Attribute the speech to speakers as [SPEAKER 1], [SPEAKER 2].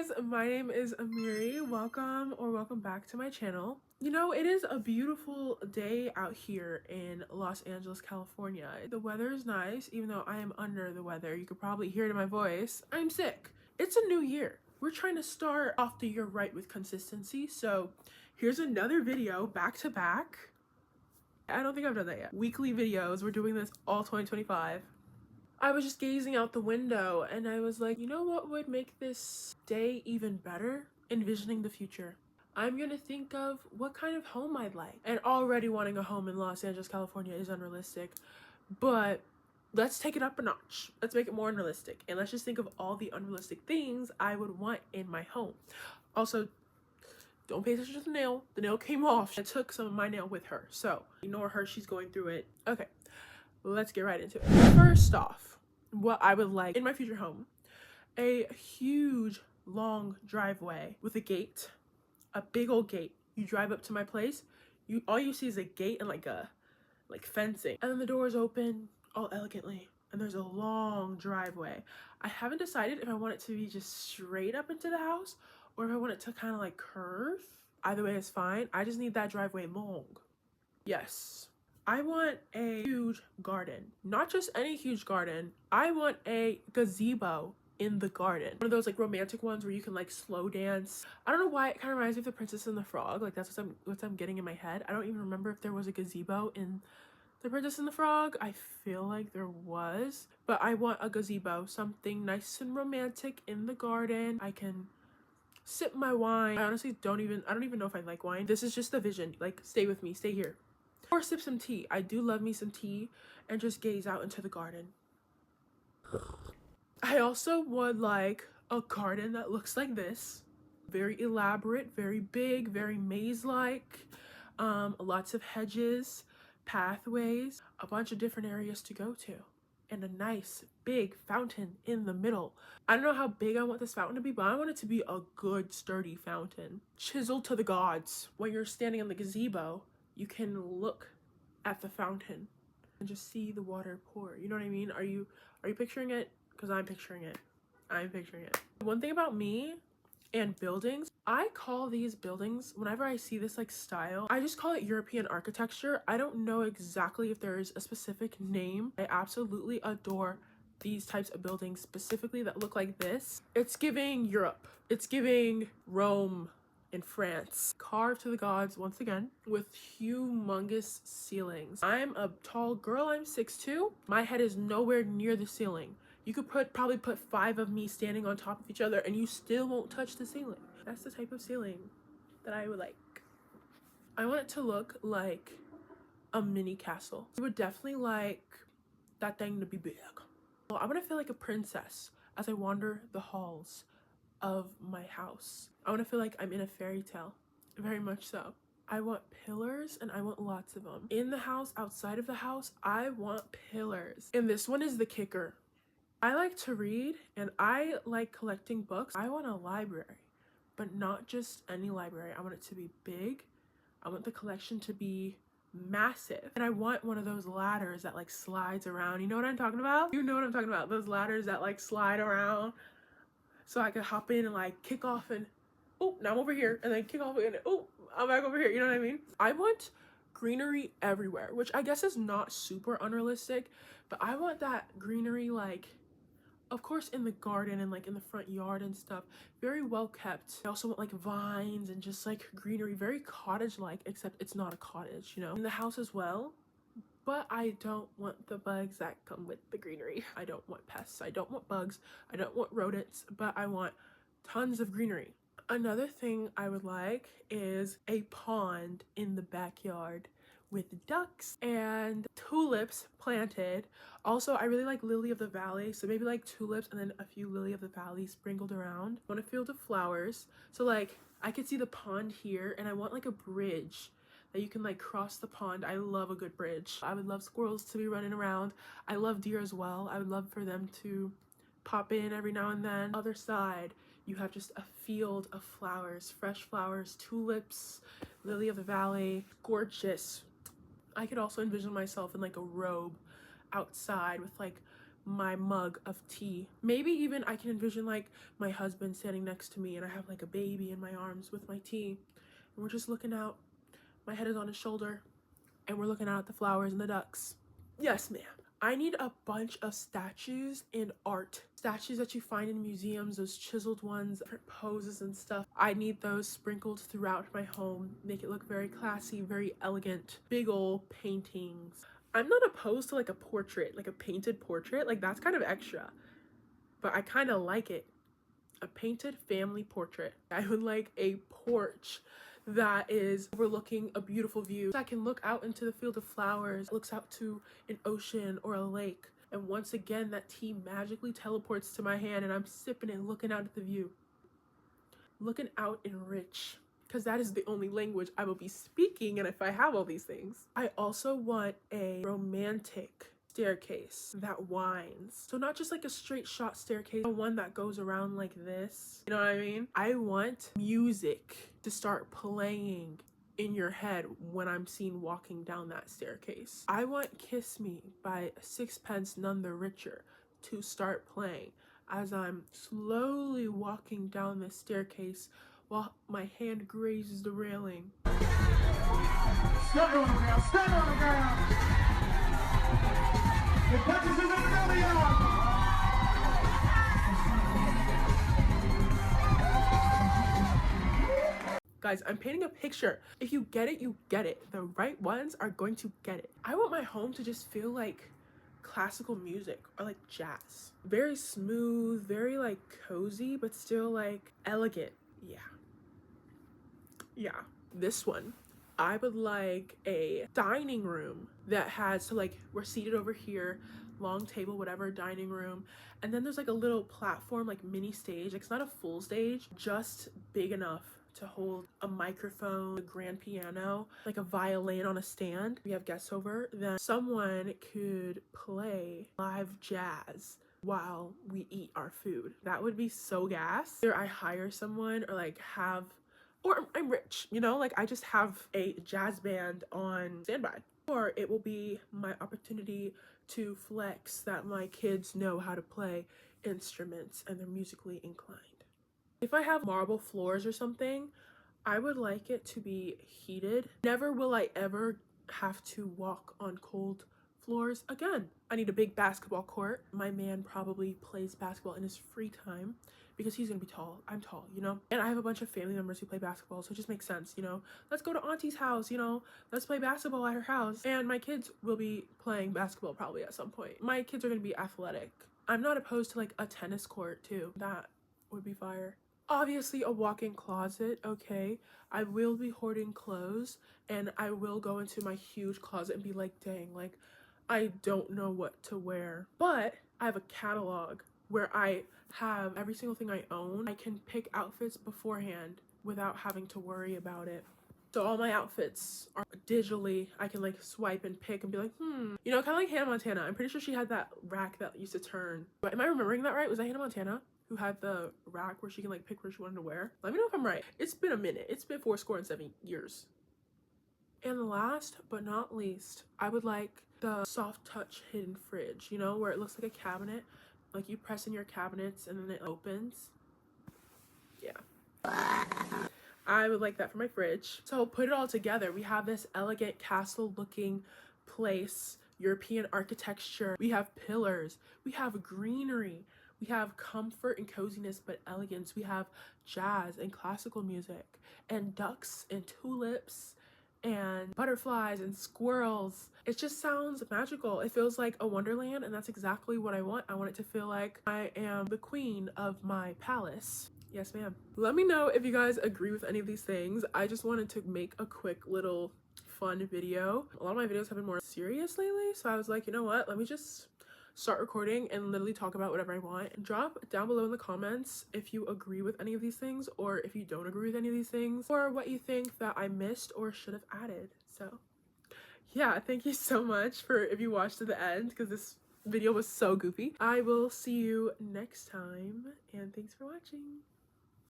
[SPEAKER 1] guys, my name is Amiri. Welcome back to my channel. You know, it is a beautiful day out here in Los Angeles, California. The weather is nice, even though I am under the weather. You could probably hear it in my voice. I'm sick. It's a new year. We're trying to start off the year right with consistency. So here's another video back to back. I don't think I've done that yet. Weekly videos. We're doing this all 2025. I was just gazing out the window and I was like, you know what would make this day even better? Envisioning the future. I'm gonna think of what kind of home I'd like. And already wanting a home in Los Angeles, California is unrealistic. But let's take it up a notch. Let's make it more unrealistic. And let's just think of all the unrealistic things I would want in my home. Also, don't pay attention to the nail. The nail came off. I took some of my nail with her. So ignore her, she's going through it. Okay, let's get right into it. First off, what I would like in my future home: a huge long driveway with a gate, a big old gate. You drive up to my place, all you see is a gate and like fencing, and then the doors open all elegantly and there's a long driveway. I haven't decided if I want it to be just straight up into the house or if I want it to kind of like curve. Either way is fine. I just need that driveway long. Yes, I want a huge garden. Not just any huge garden. I want a gazebo in the garden. One of those like romantic ones where you can like slow dance. I don't know why it kind of reminds me of The Princess and the Frog. Like that's what I'm getting in my head. I don't even remember if there was a gazebo in The Princess and the Frog. I feel like there was. But I want a gazebo. Something nice and romantic in the garden. I can sip my wine. I honestly I don't even know if I like wine. This is just the vision. Like, stay with me. Stay here. Or sip some tea. I do love me some tea, and just gaze out into the garden. I also would like a garden that looks like this. Very elaborate, very big, very maze-like. Lots of hedges, pathways, a bunch of different areas to go to, and a nice big fountain in the middle. I don't know how big I want this fountain to be, but I want it to be a good sturdy fountain. Chiseled to the gods. When you're standing on the gazebo, you can look at the fountain and just see the water pour. You know what I mean? Are you picturing it? Because I'm picturing it. I'm picturing it. One thing about me and buildings, I call these buildings, whenever I see this like style, I just call it European architecture. I don't know exactly if there is a specific name. I absolutely adore these types of buildings, specifically that look like this. It's giving Europe. It's giving Rome in France. Carved to the gods once again with humongous ceilings. I'm a tall girl. I'm 6'2". My head is nowhere near the ceiling. You could probably put 5 of me standing on top of each other and you still won't touch the ceiling. That's the type of ceiling that I would like. I want it to look like a mini castle. I would definitely like that thing to be big. Well, I want to feel like a princess as I wander the halls of my house. I want to feel like I'm in a fairy tale, very much so. I want pillars, and I want lots of them. In the house, outside of the house, I want pillars. And this one is the kicker. I like to read, and I like collecting books. I want a library, but not just any library. I want it to be big. I want the collection to be massive. And I want one of those ladders that like slides around. You know what I'm talking about? You know what I'm talking about. Those ladders that like slide around. So I could hop in and like kick off and, oh, now I'm over here, and then kick off and, oh, I'm back over here. You know what I mean? I want greenery everywhere, which I guess is not super unrealistic, but I want that greenery, like, of course, in the garden and like in the front yard and stuff. Very well kept. I also want like vines and just like greenery, very cottage-like, except it's not a cottage, you know? In the house as well. But I don't want the bugs that come with the greenery. I don't want pests. I don't want bugs. I don't want rodents, but I want tons of greenery. Another thing I would like is a pond in the backyard with ducks and tulips planted. Also, I really like lily of the valley, so maybe like tulips and then a few lily of the valley sprinkled around. I want a field of flowers. So like I could see the pond here, and I want like a bridge that you can like cross the pond. I love a good bridge. I would love squirrels to be running around. I love deer as well. I would love for them to pop in every now and then. Other side, you have just a field of flowers, fresh flowers, tulips, lily of the valley, gorgeous. I could also envision myself in like a robe outside with like my mug of tea. Maybe even I can envision like my husband standing next to me and I have like a baby in my arms with my tea and we're just looking out. My head is on his shoulder and we're looking out at the flowers and the ducks. Yes, ma'am. I need a bunch of statues and art. Statues that you find in museums, those chiseled ones, different poses and stuff. I need those sprinkled throughout my home. Make it look very classy, very elegant. Big old paintings. I'm not opposed to like a portrait, like a painted portrait. Like that's kind of extra, but I kind of like it. A painted family portrait. I would like a porch that is overlooking a beautiful view. So I can look out into the field of flowers, looks out to an ocean or a lake. And once again, that tea magically teleports to my hand and I'm sipping it, looking out at the view. Looking out in rich, because that is the only language I will be speaking. And if I have all these things, I also want a romantic staircase that winds. So not just like a straight shot staircase, one that goes around like this. You know what I mean? I want music to start playing in your head when I'm seen walking down that staircase. I want Kiss Me by Sixpence None the Richer to start playing as I'm slowly walking down the staircase while my hand grazes the railing.
[SPEAKER 2] Stand on the ground, stand on the ground! The punches is in the belly, y'all!
[SPEAKER 1] Guys, I'm painting a picture. If you get it, you get it. The right ones are going to get it. I want my home to just feel like classical music or like jazz. Very smooth, very like cozy, but still like elegant. Yeah. This one, I would like a dining room that has, so like we're seated over here, long table, whatever, dining room. And then there's like a little platform, like mini stage. Like it's not a full stage, just big enough to hold a microphone, a grand piano, like a violin on a stand. We have guests over, then someone could play live jazz while we eat our food. That would be so gas. Either I hire someone or like have, or I'm rich, you know, like I just have a jazz band on standby. Or it will be my opportunity to flex that my kids know how to play instruments and they're musically inclined. If I have marble floors or something, I would like it to be heated. Never will I ever have to walk on cold floors again. I need a big basketball court. My man probably plays basketball in his free time because he's gonna be tall. I'm tall, you know? And I have a bunch of family members who play basketball, so it just makes sense, you know? Let's go to auntie's house, you know? Let's play basketball at her house. And my kids will be playing basketball probably at some point. My kids are gonna be athletic. I'm not opposed to like a tennis court too. That would be fire. Obviously a walk-in closet, okay? I will be hoarding clothes and I will go into my huge closet and be like, dang, like I don't know what to wear. But I have a catalog where I have every single thing I own. I can pick outfits beforehand without having to worry about it. So all my outfits are digitally, I can like swipe and pick and be like, you know, kind of like Hannah Montana. I'm pretty sure she had that rack that used to turn. But am I remembering that right? Was that Hannah Montana who had the rack where she can like pick where she wanted to wear? Let me know if I'm right. It's been a minute. It's been 7 years. And last but not least, I would like the soft touch hidden fridge, you know, where it looks like a cabinet. Like you press in your cabinets and then it opens. Yeah. I would like that for my fridge. So put it all together. We have this elegant castle looking place, European architecture. We have pillars. We have greenery. We have comfort and coziness, but elegance. We have jazz and classical music and ducks and tulips and butterflies and squirrels. It just sounds magical. It feels like a wonderland, and that's exactly what I want. I want it to feel like I am the queen of my palace. Yes, ma'am. Let me know if you guys agree with any of these things. I just wanted to make a quick little fun video. A lot of my videos have been more serious lately, so I was like, you know what? Let me just start recording and literally talk about whatever I want. Drop down below in the comments if you agree with any of these things, or if you don't agree with any of these things, or what you think that I missed or should have added. So yeah, thank you so much for if you watched to the end, because this video was so goofy. I will see you next time, and thanks for watching.